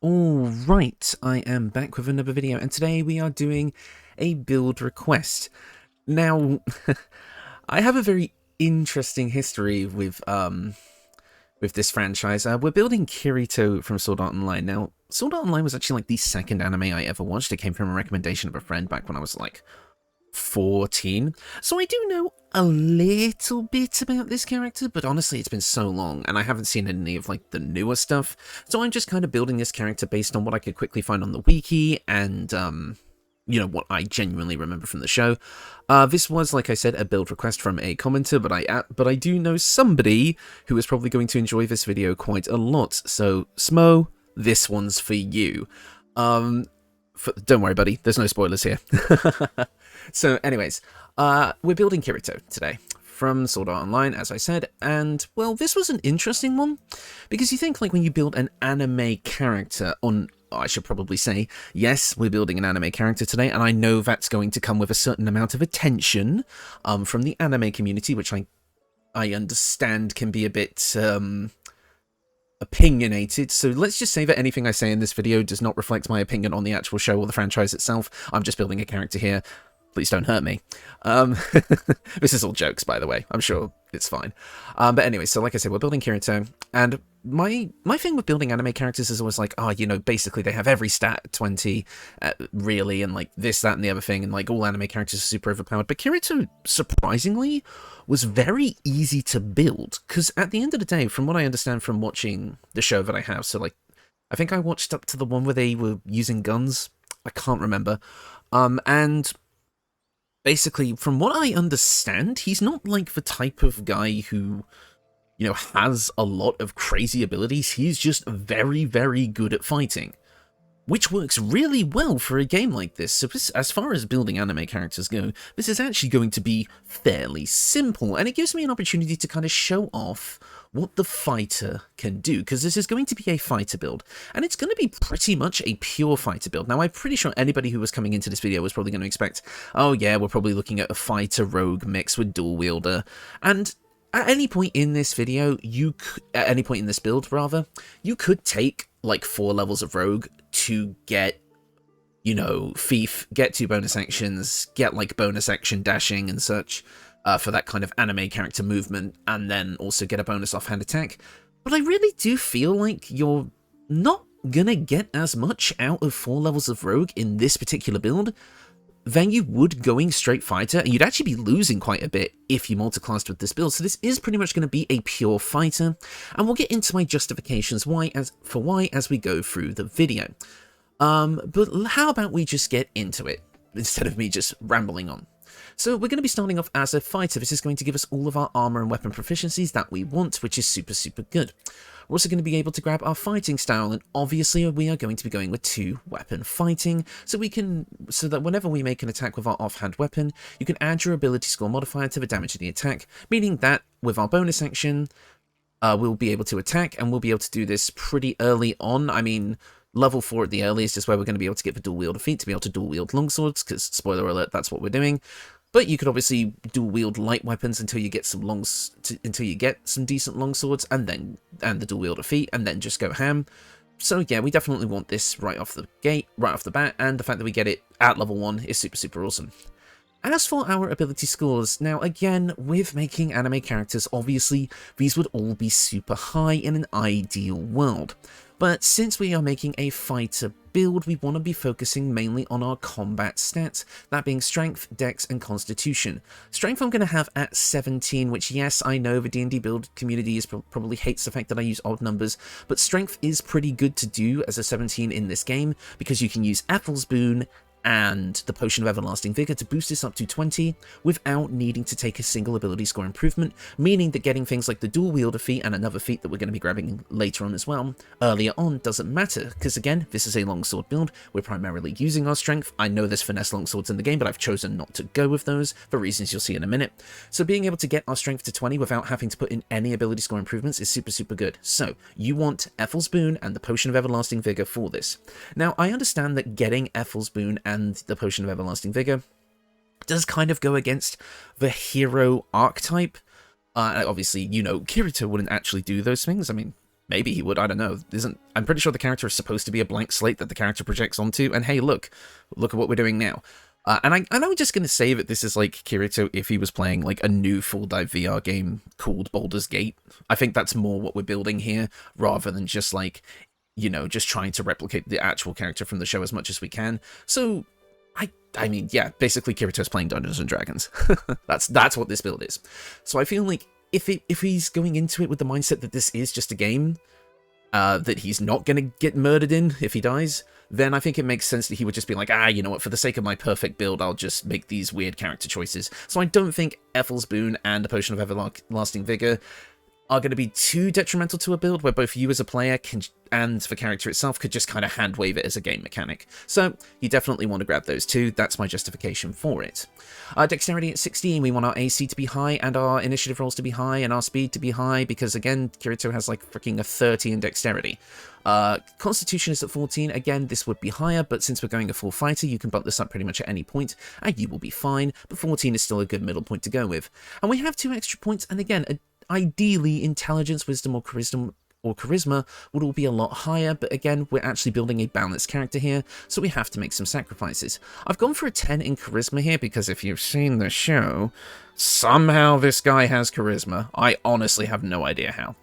Alright, I am back with another video, and today we are doing a build request. Now, I have a very interesting history with this franchise. We're building Kirito from Sword Art Online. Now, Sword Art Online was actually like the second anime I ever watched. It came from a recommendation of a friend back when I was like 14. So I do know a little bit about this character, but honestly it's been so long and I haven't seen any of like the newer stuff. So I'm just kind of building this character based on what I could quickly find on the wiki and you know, what I genuinely remember from the show. This was, like I said, a build request from a commenter, but I do know somebody who is probably going to enjoy this video quite a lot. So Smo, this one's for you. Don't worry, buddy. There's no spoilers here. So, anyways, we're building Kirito today from Sword Art Online, as I said, and, well, this was an interesting one, because you think, like, when you build an anime character on... I should probably say, yes, we're building an anime character today, and I know that's going to come with a certain amount of attention from the anime community, which I understand can be a bit... opinionated, so let's just say that anything I say in this video does not reflect my opinion on the actual show or the franchise itself. I'm just building a character here. Please don't hurt me. This is all jokes, by the way. I'm sure it's fine. But anyway, so like I said, we're building Kirito, and my thing with building anime characters is always like, oh, you know, basically they have every stat at 20, really, and like this, that, and the other thing, and like all anime characters are super overpowered. But Kirito, surprisingly, was very easy to build, because at the end of the day, from what I understand from watching the show that I have, so like, I think I watched up to the one where they were using guns. I can't remember. And basically, from what I understand, he's not like the type of guy who, you know, has a lot of crazy abilities. He's just very, very good at fighting, which works really well for a game like this. So this, as far as building anime characters go, this is actually going to be fairly simple, and it gives me an opportunity to kind of show off what the fighter can do, because this is going to be a fighter build, and it's going to be pretty much a pure fighter build. Now, I'm pretty sure anybody who was coming into this video was probably going to expect, oh yeah, we're probably looking at a fighter rogue mix with dual wielder, and at any point in this video, at any point in this build, rather, you could take like 4 levels of rogue to get, you know, thief, get 2 bonus actions, get like bonus action dashing and such, for that kind of anime character movement, and then also get a bonus offhand attack. But I really do feel like you're not gonna get as much out of 4 levels of rogue in this particular build than you would going straight fighter, and you'd actually be losing quite a bit if you multiclassed with this build. So this is pretty much going to be a pure fighter, and we'll get into my justifications why as we go through the video. But how about we just get into it, instead of me just rambling on. So we're going to be starting off as a fighter. This is going to give us all of our armor and weapon proficiencies that we want, which is super, super good. We're also going to be able to grab our fighting style, and obviously we are going to be going with 2-weapon fighting, so that whenever we make an attack with our offhand weapon, you can add your ability score modifier to the damage of the attack, meaning that with our bonus action, we'll be able to attack, and we'll be able to do this pretty early on. I mean, level 4 at the earliest is where we're going to be able to get the dual wielder feat to be able to dual wield longswords, because spoiler alert, that's what we're doing. But you could obviously dual wield light weapons until you get some decent longswords, and the dual wielder feat, and then just go ham. So yeah, we definitely want this right off the gate, right off the bat, and the fact that we get it at level 1 is super, super awesome. As for our ability scores, now again, with making anime characters, obviously these would all be super high in an ideal world. But since we are making a fighter build, we want to be focusing mainly on our combat stats, that being strength, dex, and constitution. Strength I'm going to have at 17, which yes, I know the D&D build community probably hates the fact that I use odd numbers, but strength is pretty good to do as a 17 in this game, because you can use Athel's Boon and the Potion of Everlasting Vigor to boost this up to 20 without needing to take a single ability score improvement, meaning that getting things like the dual wielder feat and another feat that we're going to be grabbing later on as well, earlier on doesn't matter, because again, this is a longsword build, we're primarily using our strength. I know there's finesse longswords in the game, but I've chosen not to go with those for reasons you'll see in a minute. So being able to get our strength to 20 without having to put in any ability score improvements is super, super good. So you want Ethel's Boon and the Potion of Everlasting Vigor for this. Now, I understand that getting Ethel's Boon and the Potion of Everlasting Vigor does kind of go against the hero archetype. Obviously, you know, Kirito wouldn't actually do those things. I mean, Maybe he would, I don't know. I'm pretty sure the character is supposed to be a blank slate that the character projects onto, and hey, look at what we're doing now. And I'm just going to say that this is like Kirito if he was playing like a new full dive VR game called Baldur's Gate. I think that's more what we're building here, rather than just like, you know, just trying to replicate the actual character from the show as much as we can. So, I mean, yeah, basically Kirito's playing Dungeons and Dragons. That's what this build is. So I feel like if he's going into it with the mindset that this is just a game, that he's not going to get murdered in if he dies, then I think it makes sense that he would just be like, you know what, for the sake of my perfect build, I'll just make these weird character choices. So I don't think Ethel's Boon and the Potion of Everlasting Vigor are going to be too detrimental to a build where both you as a player and the character itself could just kind of hand wave it as a game mechanic. So you definitely want to grab those two. That's my justification for it. Dexterity at 16, we want our AC to be high and our initiative rolls to be high and our speed to be high because, again, Kirito has like freaking a 30 in dexterity. Constitution is at 14. Again, this would be higher, but since we're going a full fighter, you can bump this up pretty much at any point, and you will be fine, but 14 is still a good middle point to go with. And we have 2 extra points, and again, ideally, intelligence, wisdom, or charisma would all be a lot higher, but again, we're actually building a balanced character here, so we have to make some sacrifices. I've gone for a 10 in charisma here, because if you've seen the show, somehow this guy has charisma. I honestly have no idea how.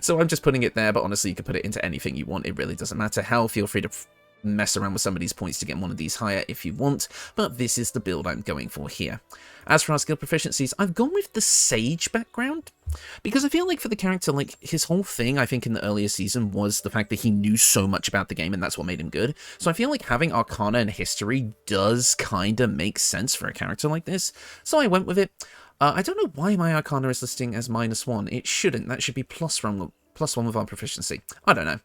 So I'm just putting it there, but honestly, you can put it into anything you want. It really doesn't matter how. Feel free to mess around with some of these points to get one of these higher if you want, but this is the build I'm going for here. As for our skill proficiencies, I've gone with the Sage background, because I feel like for the character, like, his whole thing, I think, in the earlier season was the fact that he knew so much about the game, and that's what made him good. So I feel like having Arcana and History does kind of make sense for a character like this, so I went with it. I don't know why my Arcana is listing as -1. It shouldn't. That should be +1 with our proficiency. I don't know.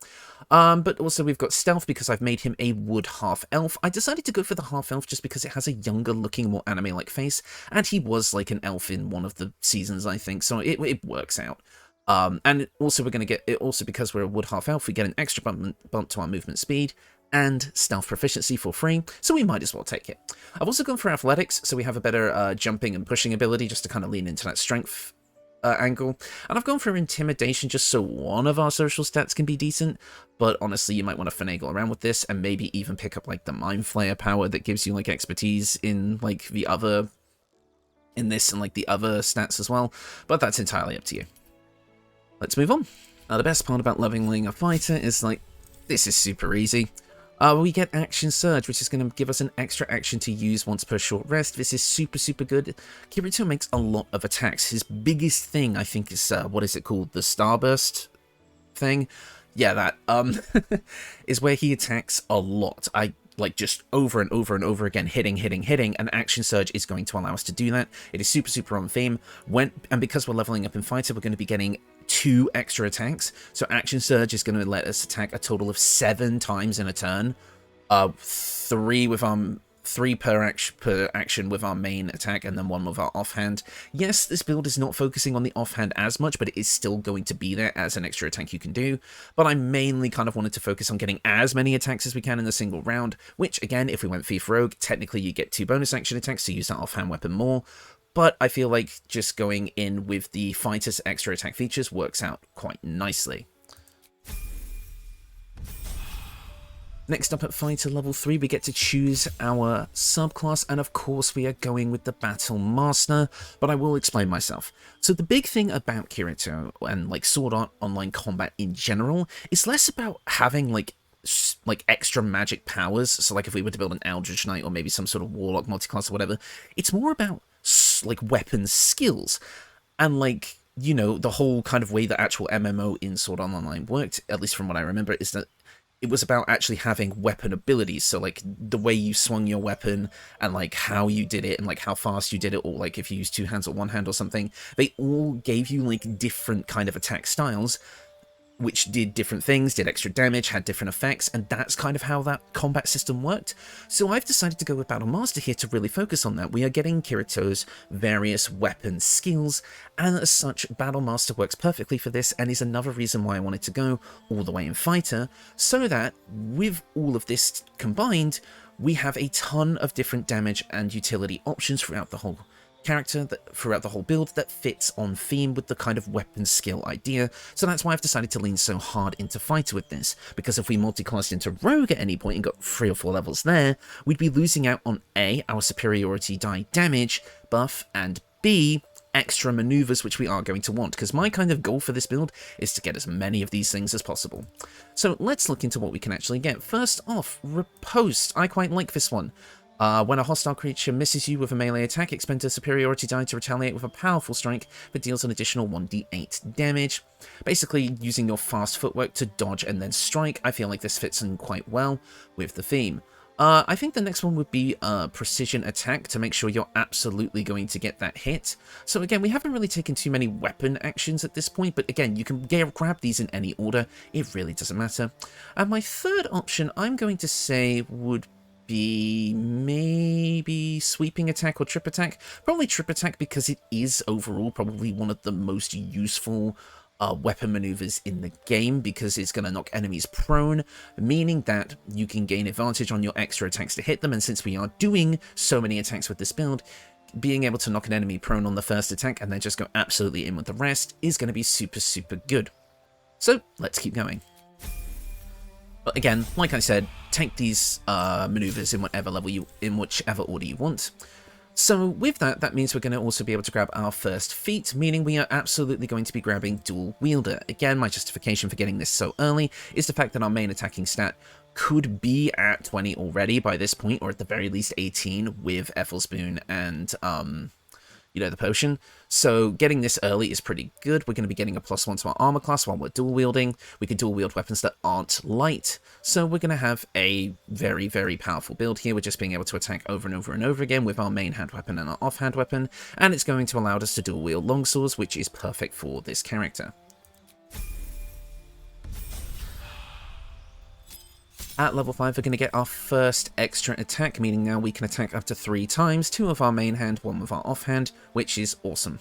But also we've got Stealth because I've made him a wood half-elf. I decided to go for the half-elf just because it has a younger looking, more anime-like face, and he was like an elf in one of the seasons, I think, so it works out. And also we're going to get it, also because we're a wood half-elf, we get an extra bump to our movement speed and stealth proficiency for free, so we might as well take it. I've also gone for athletics, so we have a better jumping and pushing ability just to kind of lean into that strength angle, and I've gone for intimidation just so one of our social stats can be decent, but honestly you might want to finagle around with this and maybe even pick up like the Mind Flayer power that gives you like expertise in like the other, in this and like the other stats as well, but that's entirely up to you. Let's move on. Now the best part about leveling a fighter is like, this is super easy. We get Action Surge, which is going to give us an extra action to use once per short rest. This is super good. Kirito makes a lot of attacks. His biggest thing, I think, is, what is it called? The Starburst thing? Yeah, that, is where he attacks a lot. Like, just over and over and over again, hitting, and Action Surge is going to allow us to do that. It is super on theme. And because we're leveling up in Fighter, we're going to be getting 2 extra attacks. So Action Surge is going to let us attack a total of 7 times in a turn. 3 per action with our main attack, and then 1 with our offhand. Yes, this build is not focusing on the offhand as much, but it is still going to be there as an extra attack you can do. But I mainly kind of wanted to focus on getting as many attacks as we can in a single round, which, again, if we went Thief Rogue, technically you get 2 bonus action attacks to use that offhand weapon more. But I feel like just going in with the fighter's extra attack features works out quite nicely. Next up at Fighter level 3, we get to choose our subclass, and of course we are going with the Battle Master, but I will explain myself. So the big thing about Kirito and like Sword Art Online combat in general is less about having like extra magic powers, so like if we were to build an Eldritch Knight or maybe some sort of Warlock multiclass or whatever, it's more about like weapon skills, and like, you know, the whole kind of way the actual MMO in Sword Art Online worked, at least from what I remember, is that it was about actually having weapon abilities, so like the way you swung your weapon and like how you did it and like how fast you did it, or like if you used 2 hands or 1 hand or something, they all gave you like different kind of attack styles, which did different things, did extra damage, had different effects, and that's kind of how that combat system worked. So I've decided to go with Battle Master here to really focus on that. We are getting Kirito's various weapon skills, and as such, Battle Master works perfectly for this, and is another reason why I wanted to go all the way in Fighter, so that with all of this combined, we have a ton of different damage and utility options throughout the whole character that throughout the whole build that fits on theme with the kind of weapon skill idea, so that's why I've decided to lean so hard into fighter with this, because if we multiclassed into rogue at any point and got 3 or 4 levels there, we'd be losing out on A, our superiority die damage buff, and B, extra maneuvers which we are going to want, because my kind of goal for this build is to get as many of these things as possible. So let's look into what we can actually get. First off, riposte. I quite like this one. When a hostile creature misses you with a melee attack, expend a superiority die to retaliate with a powerful strike that deals an additional 1d8 damage. Basically, using your fast footwork to dodge and then strike. I feel like this fits in quite well with the theme. I think the next one would be precision attack to make sure you're absolutely going to get that hit. So again, we haven't really taken too many weapon actions at this point, but again, you can grab these in any order. It really doesn't matter. And my third option, I'm going to say, would be maybe sweeping attack or trip attack. Probably trip attack because it is overall probably one of the most useful weapon maneuvers in the game, because it's going to knock enemies prone, meaning that you can gain advantage on your extra attacks to hit them. And since we are doing so many attacks with this build, being able to knock an enemy prone on the first attack and then just go absolutely in with the rest is going to be super good. So let's keep going. But again, like I said, take these maneuvers in whichever order you want. So with that means we're going to also be able to grab our first feat, meaning we are absolutely going to be grabbing Dual Wielder. Again, my justification for getting this so early is the fact that our main attacking stat could be at 20 already by this point, or at the very least 18 with Ethel's Boon and the potion. So getting this early is pretty good. We're going to be getting a +1 to our armor class while we're dual wielding. We can dual wield weapons that aren't light. So we're going to have a very powerful build here. We're just being able to attack over and over and over again with our main hand weapon and our offhand weapon. And it's going to allow us to dual wield longswords, which is perfect for this character. At level 5, we're going to get our first extra attack, meaning now we can attack up to 3 times, 2 with our main hand, 1 with our offhand, which is awesome.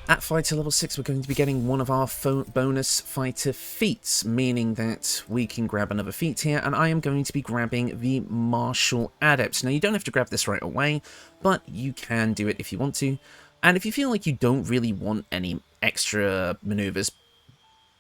At fighter level 6, we're going to be getting one of our bonus fighter feats, meaning that we can grab another feat here, and I am going to be grabbing the Martial Adept. Now, you don't have to grab this right away, but you can do it if you want to. And if you feel like you don't really want any extra maneuvers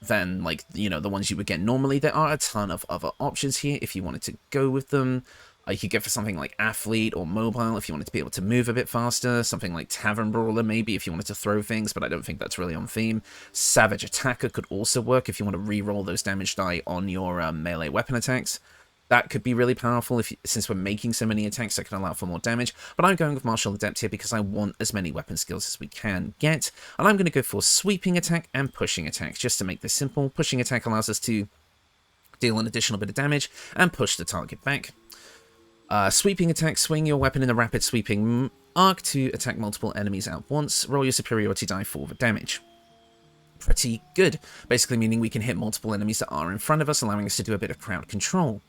than, like, the ones you would get normally, there are a ton of other options here if you wanted to go with them. You could go for something like Athlete or Mobile if you wanted to be able to move a bit faster, something like Tavern Brawler maybe if you wanted to throw things, but I don't think that's really on theme. Savage Attacker could also work if you want to re-roll those damage die on your melee weapon attacks. That could be really powerful since we're making so many attacks that can allow for more damage. But I'm going with Martial Adept here because I want as many weapon skills as we can get. And I'm going to go for Sweeping Attack and Pushing Attack, just to make this simple. Pushing Attack allows us to deal an additional bit of damage and push the target back. Sweeping Attack, swing your weapon in a rapid sweeping arc to attack multiple enemies at once. Roll your superiority die for the damage. Pretty good. Basically meaning we can hit multiple enemies that are in front of us, allowing us to do a bit of crowd control.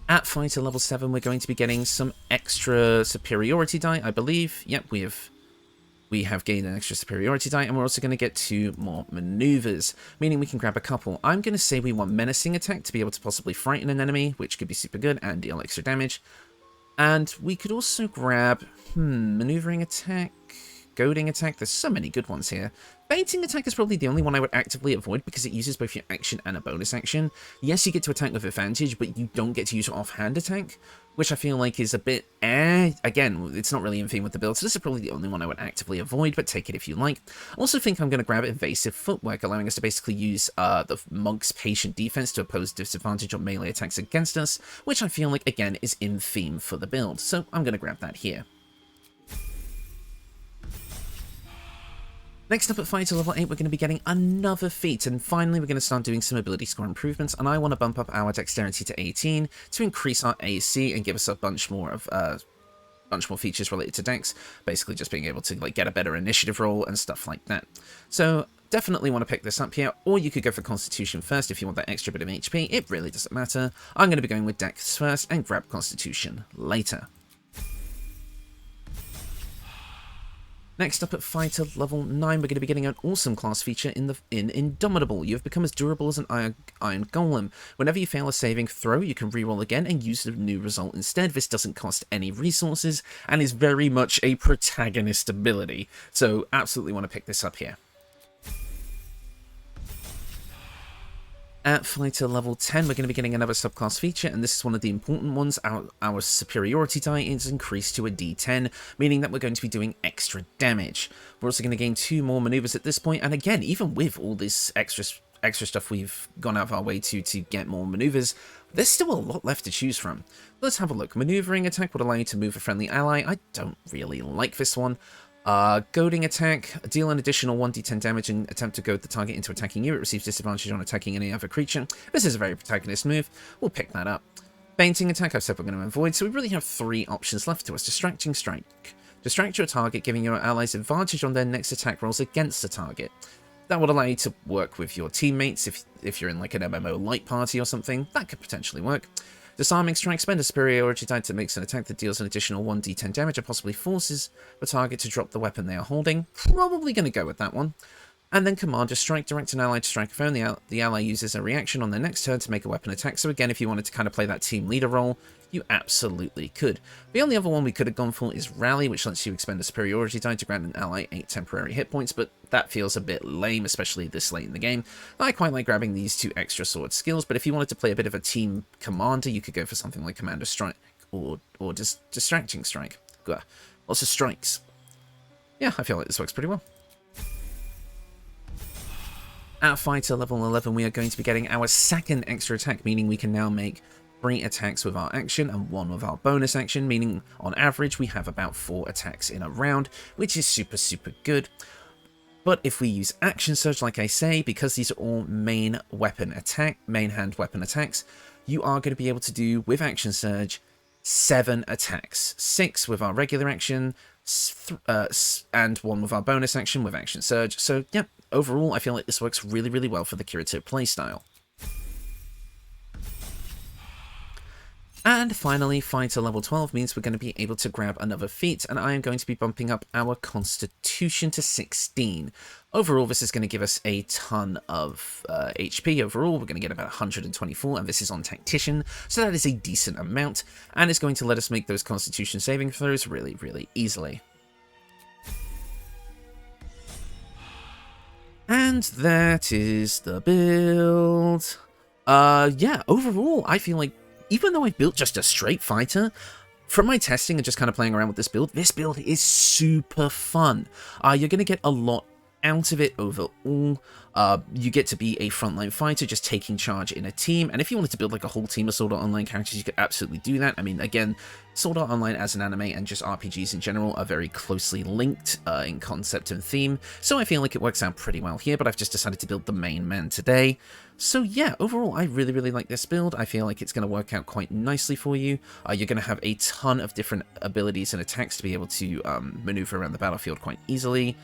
At fighter level 7, we're going to be getting some extra superiority die, I believe. Yep, we have gained an extra superiority die, and we're also going to get 2 more maneuvers, meaning we can grab a couple. I'm going to say we want Menacing Attack to be able to possibly frighten an enemy, which could be super good, and deal extra damage. And we could also grab, Maneuvering Attack, Goading Attack. There's so many good ones here. Baiting Attack is probably the only one I would actively avoid because it uses both your action and a bonus action. Yes, you get to attack with advantage, but you don't get to use your offhand attack, which I feel like is a bit Again, it's not really in theme with the build, so this is probably the only one I would actively avoid, but take it if you like. I also think I'm going to grab Evasive Footwork, allowing us to basically use the Monk's Patient Defense to oppose disadvantage on melee attacks against us, which I feel like, again, is in theme for the build, so I'm going to grab that here. Next up at fighter level 8, we're going to be getting another feat, and finally we're going to start doing some ability score improvements, and I want to bump up our dexterity to 18 to increase our AC and give us a bunch more features related to dex, basically just being able to get a better initiative roll and stuff like that. So definitely want to pick this up here, or you could go for Constitution first if you want that extra bit of HP. It really doesn't matter. I'm going to be going with Dex first and grab Constitution later. Next up at fighter level 9, we're going to be getting an awesome class feature in Indomitable. You have become as durable as an iron golem. Whenever you fail a saving throw, you can reroll again and use the new result instead. This doesn't cost any resources and is very much a protagonist ability. So absolutely want to pick this up here. At fighter level 10, we're going to be getting another subclass feature, and this is one of the important ones. Our superiority die is increased to a D10, meaning that we're going to be doing extra damage. We're also going to gain 2 more maneuvers at this point, and again, even with all this extra stuff we've gone out of our way to get more maneuvers, there's still a lot left to choose from. Let's have a look. Maneuvering attack would allow you to move a friendly ally. I don't really like this one. Goading attack, deal an additional 1d10 damage and attempt to goad the target into attacking you. It receives disadvantage on attacking any other creature. This is a very protagonist move. We'll pick that up. Feinting attack, I've said we're going to avoid, so we really have 3 options left to us. Distracting strike. Distract your target, giving your allies advantage on their next attack rolls against the target. That would allow you to work with your teammates if you're in like an MMO light party or something. That could potentially work. Disarming strike, spend a superiority die to make an attack that deals an additional 1d10 damage and possibly forces the target to drop the weapon they are holding. Probably going to go with that one. And then Commander Strike, direct an ally to strike a foe, and the ally uses a reaction on their next turn to make a weapon attack. So again, if you wanted to kind of play that team leader role, you absolutely could. The only other one we could have gone for is Rally, which lets you expend a superiority die to grant an ally 8 temporary hit points, but that feels a bit lame, especially this late in the game. I quite like grabbing these 2 extra sword skills, but if you wanted to play a bit of a team commander, you could go for something like Commander Strike or just Distracting Strike. Ugh. Lots of strikes. Yeah, I feel like this works pretty well. At fighter level 11, we are going to be getting our second extra attack, meaning we can now make 3 attacks with our action and 1 with our bonus action, meaning on average we have about 4 attacks in a round, which is super, super good. But if we use Action Surge, like I say, because these are all main hand weapon attacks, you are going to be able to do, with Action Surge, 7 attacks. 6 with our regular action, and 1 with our bonus action with Action Surge. So, yeah, overall, I feel like this works really, really well for the Kirito playstyle. And finally, fighter level 12 means we're going to be able to grab another feat, and I am going to be bumping up our Constitution to 16. Overall, this is going to give us a ton of HP. Overall, we're going to get about 124, and this is on Tactician, so that is a decent amount, and it's going to let us make those Constitution saving throws really, really easily. And that is the build. Yeah, overall, I feel like even though I built just a straight fighter, from my testing and just kind of playing around with this build is super fun. You're going to get a lot out of it overall. You get to be a frontline fighter, just taking charge in a team, and if you wanted to build like a whole team of Sword Art Online characters, you could absolutely do that. I mean, again, Sword Art Online as an anime and just RPGs in general are very closely linked in concept and theme, so I feel like it works out pretty well here, but I've just decided to build the main man today. So yeah, overall, I really, really like this build. I feel like it's going to work out quite nicely for you. You're going to have a ton of different abilities and attacks to be able to maneuver around the battlefield quite easily.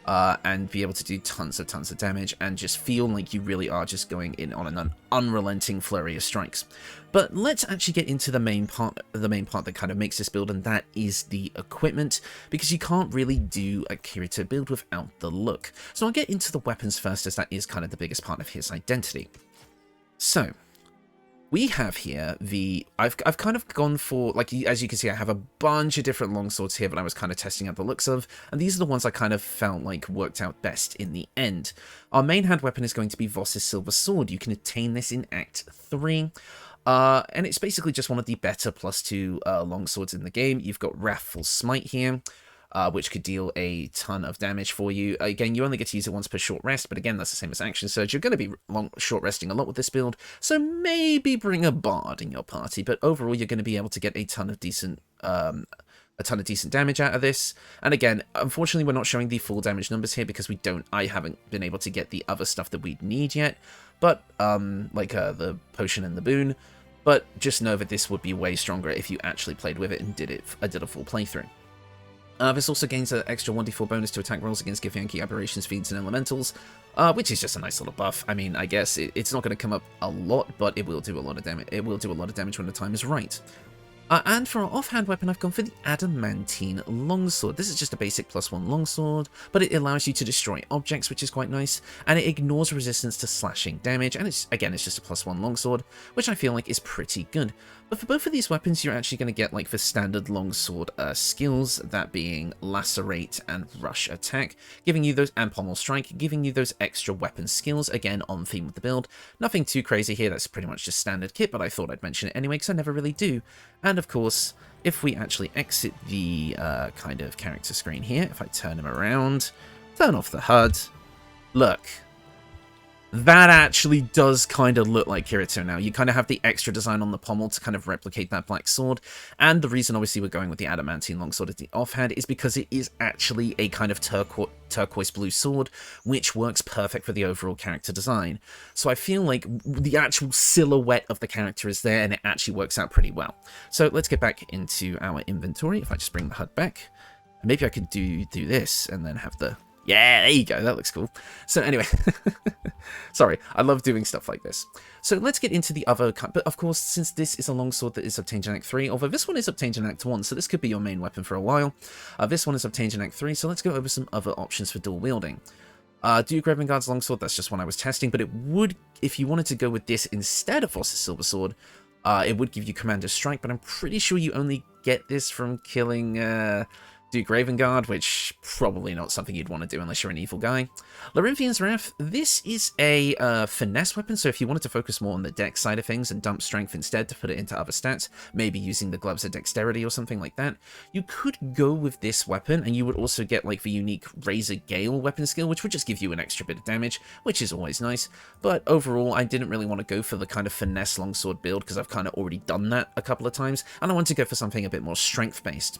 And be able to do tons of damage and just feel like you really are just going in on an unrelenting flurry of strikes. But let's actually get into the main part that kind of makes this build, and that is the equipment, because you can't really do a Kirito build without the look. So I'll get into the weapons first, as that is kind of the biggest part of his identity. So we have here I've kind of gone for, like, as you can see, I have a bunch of different longswords here, but I was kind of testing out the looks of, and these are the ones I kind of felt like worked out best in the end. Our main hand weapon is going to be Voss's Silver Sword. You can attain this in Act 3. And it's basically just one of the better +2 longswords in the game. You've got Wrathful Smite here, which could deal a ton of damage for you. Again, you only get to use it once per short rest, but again, that's the same as Action Surge. You're going to be short resting a lot with this build, so maybe bring a Bard in your party, but overall, you're going to be able to get a ton of decent damage out of this. And again, unfortunately, we're not showing the full damage numbers here because I haven't been able to get the other stuff that we need yet, but like the potion and the boon. But just know that this would be way stronger if you actually played with it and did a full playthrough. This also gains an extra 1d4 bonus to attack rolls against Githyanki aberrations, fiends, and elementals, which is just a nice little buff. I mean, I guess it's not going to come up a lot, but it will do a lot of damage. It will do a lot of damage when the time is right. And for our offhand weapon, I've gone for the Adamantine Longsword. This is just a basic +1 longsword, but it allows you to destroy objects, which is quite nice, and it ignores resistance to slashing damage, and it's just a +1 longsword, which I feel like is pretty good. But for both of these weapons, you're actually going to get like the standard longsword skills, that being Lacerate and Rush Attack, giving you those, and Pommel Strike, giving you those extra weapon skills, again on theme with the build. Nothing too crazy here, that's pretty much just standard kit, but I thought I'd mention it anyway, because I never really do. And of course, if we actually exit the kind of character screen here, if I turn him around, turn off the HUD, look. That actually does kind of look like Kirito now. You kind of have the extra design on the pommel to kind of replicate that black sword. And the reason, obviously, we're going with the Adamantine Longsword at the offhand is because it is actually a kind of turquoise blue sword, which works perfect for the overall character design. So I feel like the actual silhouette of the character is there, and it actually works out pretty well. So let's get back into our inventory. If I just bring the HUD back, maybe I could do this and then have the... Yeah, there you go. That looks cool. So anyway, sorry, I love doing stuff like this. So let's get into the other, but of course, since this is a longsword that is obtained in Act 3, although this one is obtained in Act 1, so this could be your main weapon for a while. This one is obtained in Act 3, so let's go over some other options for dual wielding. Duke Ravengard's longsword, that's just one I was testing, but it would, if you wanted to go with this instead of Voss's Silver Sword, it would give you Commander's Strike, but I'm pretty sure you only get this from killing... Duke Ravengard, which probably not something you'd want to do unless you're an evil guy. Larynthian's Wrath, this is a finesse weapon, so if you wanted to focus more on the dex side of things and dump strength instead to put it into other stats, maybe using the gloves of dexterity or something like that, you could go with this weapon, and you would also get like the unique Razor Gale weapon skill, which would just give you an extra bit of damage, which is always nice. But overall, I didn't really want to go for the kind of finesse longsword build because I've kind of already done that a couple of times, and I wanted to go for something a bit more strength-based.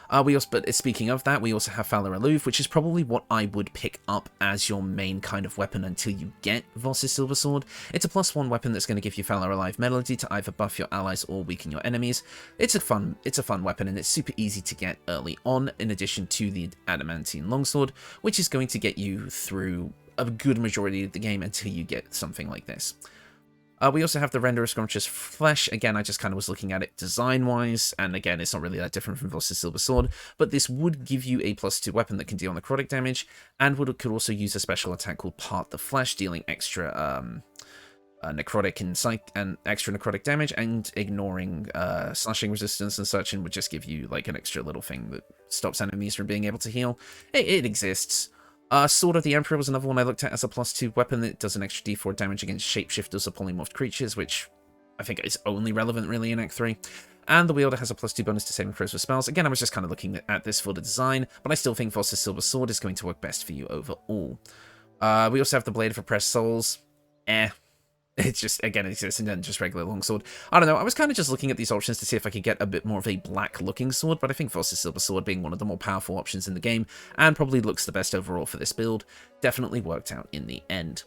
But speaking of that, we also have Valor Aloof, which is probably what I would pick up as your main kind of weapon until you get Voss's Silver Sword. It's a +1 weapon that's going to give you Valor Alive Melody to either buff your allies or weaken your enemies. It's a fun weapon, and it's super easy to get early on, in addition to the Adamantine Longsword, which is going to get you through a good majority of the game until you get something like this. We also have the Render of Scrumptious Flesh. Again, I just kind of was looking at it design-wise, and again, it's not really that different from Voss's Silver Sword, but this would give you a +2 weapon that can deal necrotic damage, and could also use a special attack called Part the Flesh, dealing extra necrotic and extra necrotic damage, and ignoring slashing resistance and such, and would just give you like an extra little thing that stops enemies from being able to heal. It exists. Sword of the Emperor was another one I looked at as a +2 weapon that does an extra d4 damage against shapeshifters or polymorphed creatures, which I think is only relevant really in Act 3. And the Wielder has a +2 bonus to saving throws for spells. Again, I was just kind of looking at this for the design, but I still think Voss's Silver Sword is going to work best for you overall. We also have the Blade of Oppressed Souls. It's just, again, it's just regular longsword. I don't know, I was kind of just looking at these options to see if I could get a bit more of a black-looking sword, but I think Voss's Silver Sword, being one of the more powerful options in the game, and probably looks the best overall for this build, definitely worked out in the end.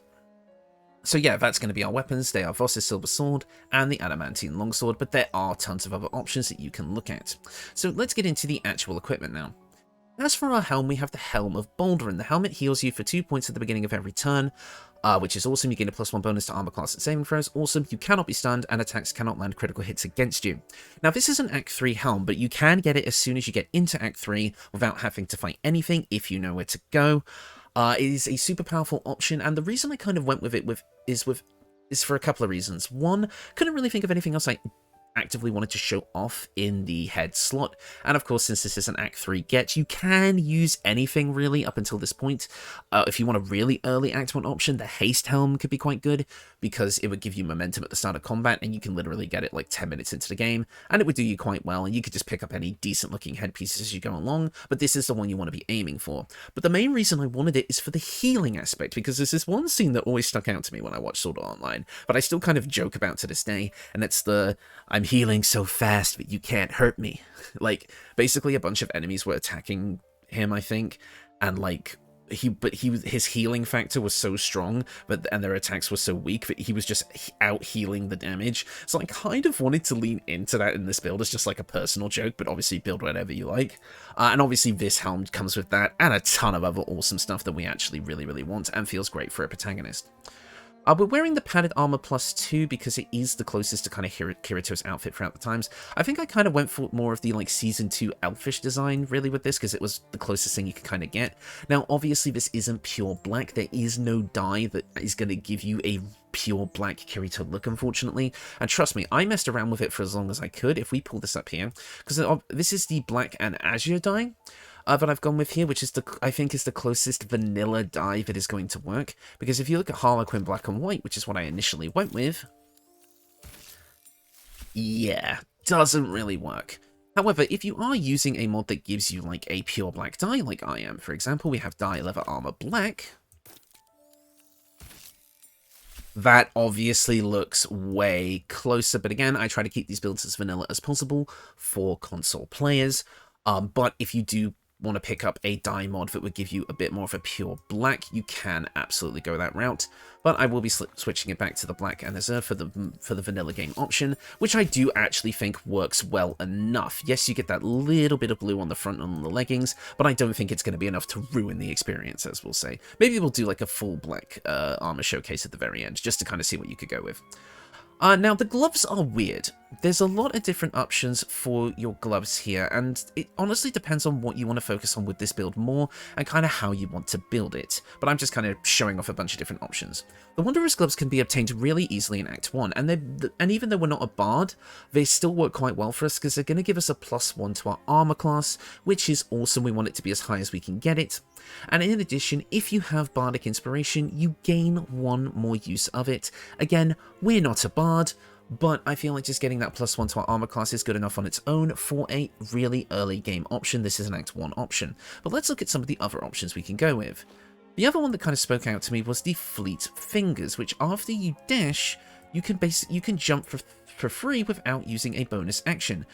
So yeah, that's going to be our weapons. They are Voss's Silver Sword and the Adamantine Longsword, but there are tons of other options that you can look at. So let's get into the actual equipment now. As for our helm, we have the Helm of Baldur, and the helmet heals you for 2 points at the beginning of every turn, which is awesome. You gain a +1 bonus to armor class and saving throws. Awesome. You cannot be stunned, and attacks cannot land critical hits against you. Now, this is an Act 3 helm, but you can get it as soon as you get into Act 3 without having to fight anything if you know where to go. It is a super powerful option, and the reason I kind of went with it is for a couple of reasons. One, couldn't really think of anything else I actively wanted to show off in the head slot, and of course, since this is an Act 3 get, you can use anything really up until this point. If you want a really early Act 1 option, the Haste Helm could be quite good, because it would give you momentum at the start of combat, and you can literally get it like 10 minutes into the game, and it would do you quite well, and you could just pick up any decent looking headpieces as you go along, but this is the one you want to be aiming for. But the main reason I wanted it is for the healing aspect, because there's this one scene that always stuck out to me when I watched Sword Art Online, but I still kind of joke about to this day, and it's the, I'm healing so fast but you can't hurt me. Like, basically a bunch of enemies were attacking him, I think, and like, his healing factor was so strong, and their attacks were so weak that he was just out healing the damage. So I kind of wanted to lean into that in this build as just like a personal joke, but obviously build whatever you like. And obviously this helm comes with that, and a ton of other awesome stuff that we actually really want, and feels great for a protagonist. We're wearing the padded armor +2 because it is the closest to kind of Kirito's outfit throughout the times. I think I kind of went for more of the like Season 2 elfish design really with this because it was the closest thing you could kind of get. Now obviously this isn't pure black, there is no dye that is going to give you a pure black Kirito look unfortunately, and trust me, I messed around with it for as long as I could. If we pull this up here, because this is the black and azure dye that I've gone with here, which is I think is the closest vanilla dye that is going to work. Because if you look at Harlequin Black and White, which is what I initially went with, yeah, doesn't really work. However, if you are using a mod that gives you like a pure black dye, like I am, for example, we have Dye Leather Armor Black. That obviously looks way closer, but again, I try to keep these builds as vanilla as possible for console players. But if you do want to pick up a dye mod that would give you a bit more of a pure black, you can absolutely go that route. But I will be switching it back to the black and azure for the vanilla game option, which I do actually think works well enough. Yes, you get that little bit of blue on the front and on the leggings, but I don't think it's going to be enough to ruin the experience, as we'll say. Maybe we'll do like a full black armor showcase at the very end, just to kind of see what you could go with. Now, the gloves are weird. There's a lot of different options for your gloves here, and it honestly depends on what you want to focus on with this build more, and kind of how you want to build it. But I'm just kind of showing off a bunch of different options. The Wanderer's gloves can be obtained really easily in Act 1, and even though we're not a bard, they still work quite well for us, because they're going to give us a +1 to our armor class, which is awesome. We want it to be as high as we can get it. And in addition, if you have bardic inspiration, you gain 1 more use of it. Again, we're not a bard, but I feel like just getting that +1 to our armor class is good enough on its own for a really early game option. This is an Act 1 option. But let's look at some of the other options we can go with. The other one that kind of spoke out to me was the Fleet Fingers, which after you dash, you can jump for free without using a bonus action.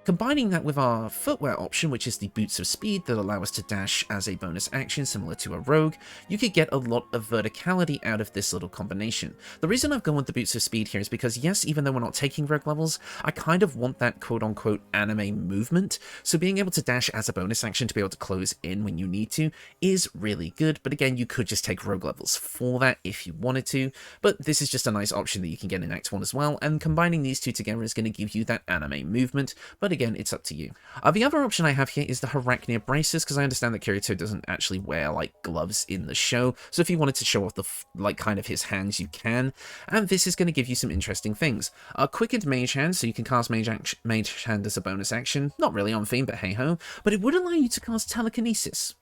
Combining that with our footwear option, which is the Boots of Speed that allow us to dash as a bonus action similar to a rogue, you could get a lot of verticality out of this little combination. The reason I've gone with the Boots of Speed here is because yes, even though we're not taking rogue levels, I kind of want that quote-unquote anime movement, so being able to dash as a bonus action to be able to close in when you need to is really good, but again, you could just take rogue levels for that if you wanted to, but this is just a nice option that you can get in Act 1 as well, and combining these two together is going to give you that anime movement, but again, it's up to you. The other option I have here is the Arachnia braces, because I understand that Kirito doesn't actually wear like gloves in the show, so if you wanted to show off the like kind of his hands, you can, and this is going to give you some interesting things. Quickened Mage Hand, so you can cast Mage Hand as a bonus action, not really on theme, but hey ho, but it would allow you to cast Telekinesis.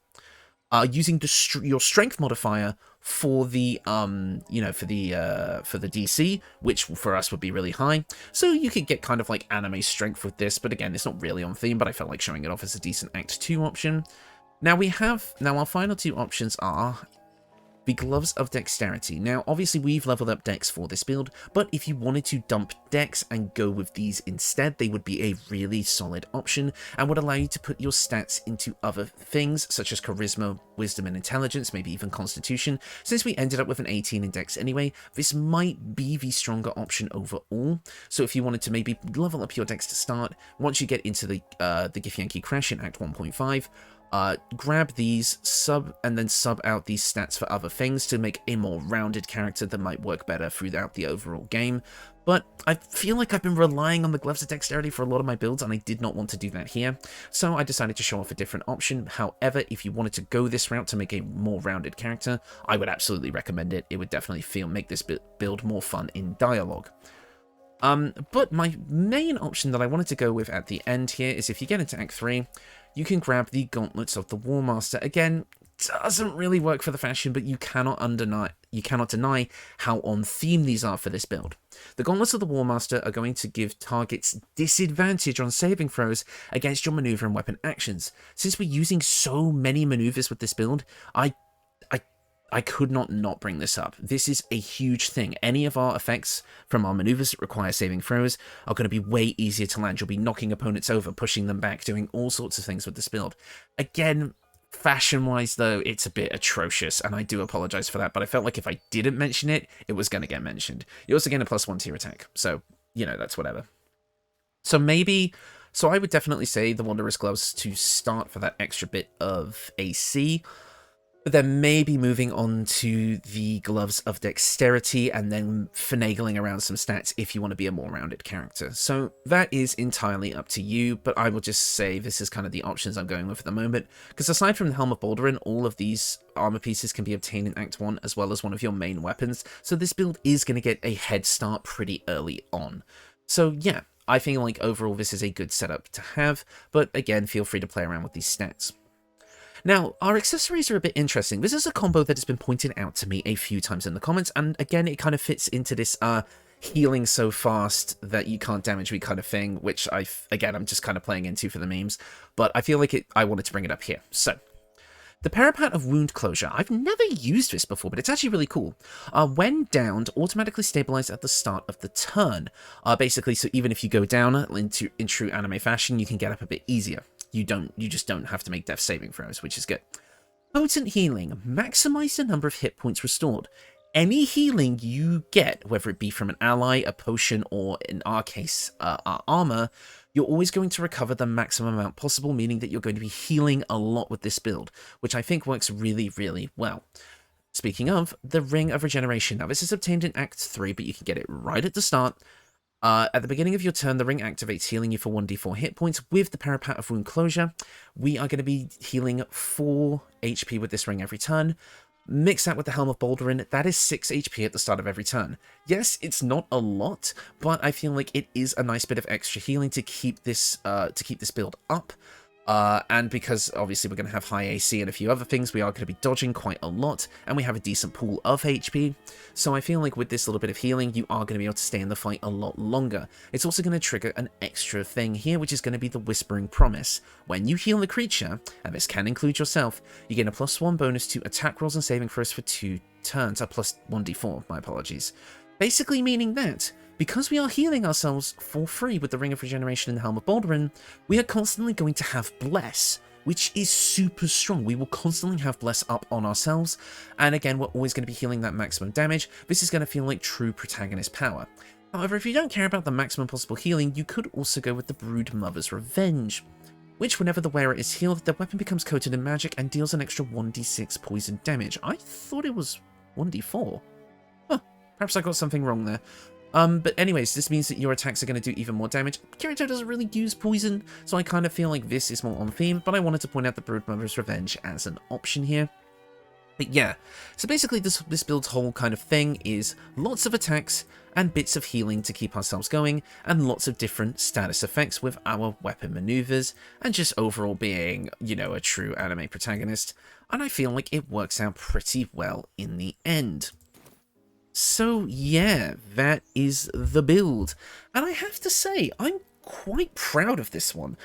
Using your strength modifier for the for the DC, which for us would be really high. So you could get kind of like anime strength with this, but again, it's not really on theme, but I felt like showing it off as a decent Act 2 option. Now our final 2 options are the Gloves of Dexterity. Now, obviously, we've leveled up Dex for this build, but if you wanted to dump Dex and go with these instead, they would be a really solid option and would allow you to put your stats into other things, such as Charisma, Wisdom, and Intelligence, maybe even Constitution. Since we ended up with an 18 in Dex anyway, this might be the stronger option overall. So if you wanted to maybe level up your Dex to start, once you get into the Githyanki Crash in Act 1.5, grab these, and then sub out these stats for other things to make a more rounded character that might work better throughout the overall game. But I feel like I've been relying on the Gloves of Dexterity for a lot of my builds, and I did not want to do that here, so I decided to show off a different option. However, if you wanted to go this route to make a more rounded character, I would absolutely recommend it. It would definitely make this build more fun in dialogue. But my main option that I wanted to go with at the end here is if you get into Act 3, you can grab the Gauntlets of the War Master. Again, doesn't really work for the fashion, but you cannot deny how on theme these are for this build. The Gauntlets of the War Master are going to give targets disadvantage on saving throws against your maneuver and weapon actions. Since we're using so many maneuvers with this build, I could not bring this up. This is a huge thing. Any of our effects from our maneuvers that require saving throws are going to be way easier to land. You'll be knocking opponents over, pushing them back, doing all sorts of things with this build. Again, fashion-wise, though, it's a bit atrocious, and I do apologize for that, but I felt like if I didn't mention it, it was going to get mentioned. You also gain a +1 to your attack, so, you know, that's whatever. So I would definitely say the Wanderer's Gloves to start for that extra bit of AC. But then maybe moving on to the Gloves of Dexterity and then finagling around some stats if you want to be a more rounded character. So that is entirely up to you, but I will just say this is kind of the options I'm going with at the moment, because aside from the Helm of Baldur, all of these armor pieces can be obtained in Act 1 as well as one of your main weapons, so this build is going to get a head start pretty early on. So yeah, I feel like overall this is a good setup to have, but again, feel free to play around with these stats. Now, our accessories are a bit interesting. This is a combo that has been pointed out to me a few times in the comments, and again, it kind of fits into this healing so fast that you can't damage me kind of thing, which I'm just kind of playing into for the memes, but I feel like I wanted to bring it up here. So, the Parapet of Wound Closure. I've never used this before, but it's actually really cool. When downed, automatically stabilize at the start of the turn. Basically, so even if you go down in true anime fashion, you can get up a bit easier. You just don't have to make death saving throws, which is good. Potent Healing. Maximize the number of hit points restored. Any healing you get, whether it be from an ally, a potion, or in our case, our armor, you're always going to recover the maximum amount possible, meaning that you're going to be healing a lot with this build, which I think works really, really well. Speaking of, the Ring of Regeneration. Now, this is obtained in Act 3, but you can get it right at the start. At the beginning of your turn, the ring activates, healing you for 1d4 hit points. With the Parapet of Wound Closure, we are going to be healing 4 HP with this ring every turn. Mix that with the Helm of Baldur, that is 6 HP at the start of every turn. Yes, it's not a lot, but I feel like it is a nice bit of extra healing to keep this build up. And because obviously we're going to have high AC and a few other things, we are going to be dodging quite a lot, and we have a decent pool of HP. So I feel like with this little bit of healing, you are going to be able to stay in the fight a lot longer. It's also going to trigger an extra thing here, which is going to be the Whispering Promise. When you heal the creature, and this can include yourself, you gain a +1 bonus to attack rolls and saving throws for 2 turns. Plus 1d4, my apologies. Basically meaning that, because we are healing ourselves for free with the Ring of Regeneration and the Helm of Baldur, we are constantly going to have Bless, which is super strong. We will constantly have Bless up on ourselves, and again, we're always going to be healing that maximum damage. This is going to feel like true protagonist power. However, if you don't care about the maximum possible healing, you could also go with the Brood Mother's Revenge, which whenever the wearer is healed, the weapon becomes coated in magic and deals an extra 1d6 poison damage. I thought it was 1d4. Huh, perhaps I got something wrong there. But anyways, this means that your attacks are going to do even more damage. Kirito doesn't really use poison, so I kind of feel like this is more on theme, but I wanted to point out the Broodmother's Revenge as an option here. But yeah, so basically this build's whole kind of thing is lots of attacks and bits of healing to keep ourselves going, and lots of different status effects with our weapon maneuvers, and just overall being, you know, a true anime protagonist. And I feel like it works out pretty well in the end. So yeah, that is the build, and I have to say, I'm quite proud of this one.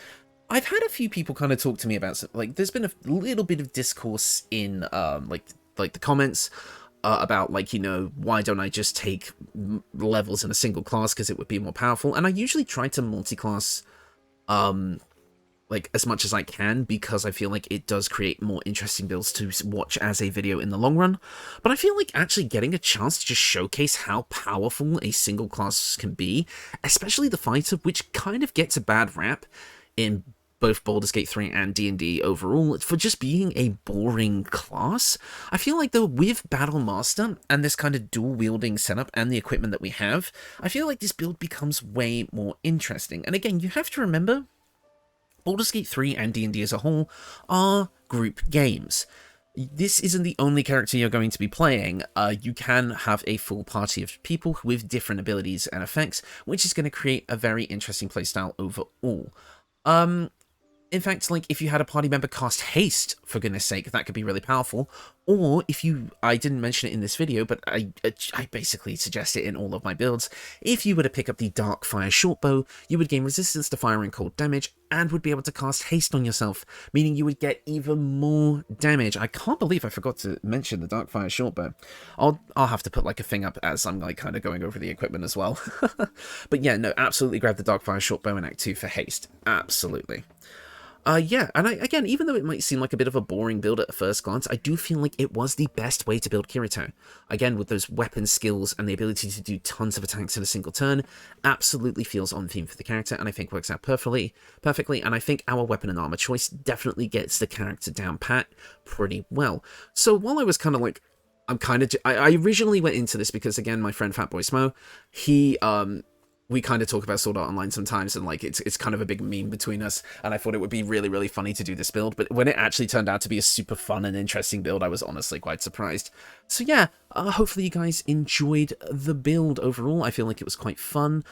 I've had a few people kind of talk to me about, like, there's been a little bit of discourse in, like the comments about, like, you know, why don't I just take levels in a single class because it would be more powerful, and I usually try to multi-class, like, as much as I can, because I feel like it does create more interesting builds to watch as a video in the long run. But I feel like actually getting a chance to just showcase how powerful a single class can be, especially the fighter, which kind of gets a bad rap in both Baldur's Gate 3 and D&D overall, for just being a boring class. I feel like, though, with Battle Master and this kind of dual-wielding setup and the equipment that we have, I feel like this build becomes way more interesting. And again, you have to remember, Baldur's Gate 3 and D&D as a whole are group games. This isn't the only character you're going to be playing. You can have a full party of people with different abilities and effects, which is going to create a very interesting playstyle overall. In fact, like, if you had a party member cast Haste, for goodness sake, that could be really powerful. Or if you, I didn't mention it in this video, but I basically suggest it in all of my builds. If you were to pick up the Dark Fire Shortbow, you would gain resistance to fire and cold damage, and would be able to cast Haste on yourself, meaning you would get even more damage. I can't believe I forgot to mention the Dark Fire Shortbow. I'll have to put, like, a thing up as I'm, like, kind of going over the equipment as well. But yeah, no, absolutely grab the Dark Fire Shortbow in Act 2 for Haste. Absolutely. Yeah, and again, even though it might seem like a bit of a boring build at first glance, I do feel like it was the best way to build Kirito. Again, with those weapon skills and the ability to do tons of attacks in a single turn, absolutely feels on theme for the character, and I think works out perfectly, and I think our weapon and armor choice definitely gets the character down pat pretty well. So while I was kind of like, I originally went into this because, again, my friend Fatboy Smo, we kind of talk about Sword Art Online sometimes, and like it's kind of a big meme between us, and I thought it would be really, really funny to do this build, but when it actually turned out to be a super fun and interesting build, I was honestly quite surprised. So yeah, hopefully you guys enjoyed the build overall. I feel like it was quite fun.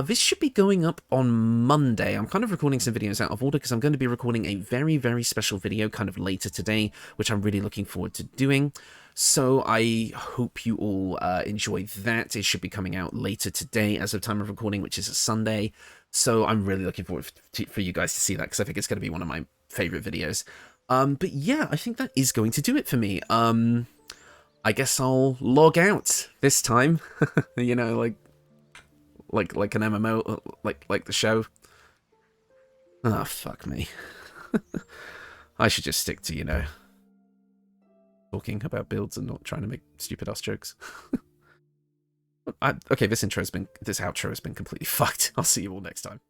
This should be going up on Monday. I'm kind of recording some videos out of order because I'm going to be recording a very, very special video kind of later today, which I'm really looking forward to doing. So I hope you all enjoy that. It should be coming out later today as of time of recording, which is a Sunday. So I'm really looking forward for you guys to see that, because I think it's going to be one of my favorite videos. But yeah, I think that is going to do it for me. I guess I'll log out this time. You know, like an MMO, like the show. Oh, fuck me. I should just stick to, you know, talking about builds and not trying to make stupid ass jokes. Okay, this outro has been completely fucked. I'll see you all next time.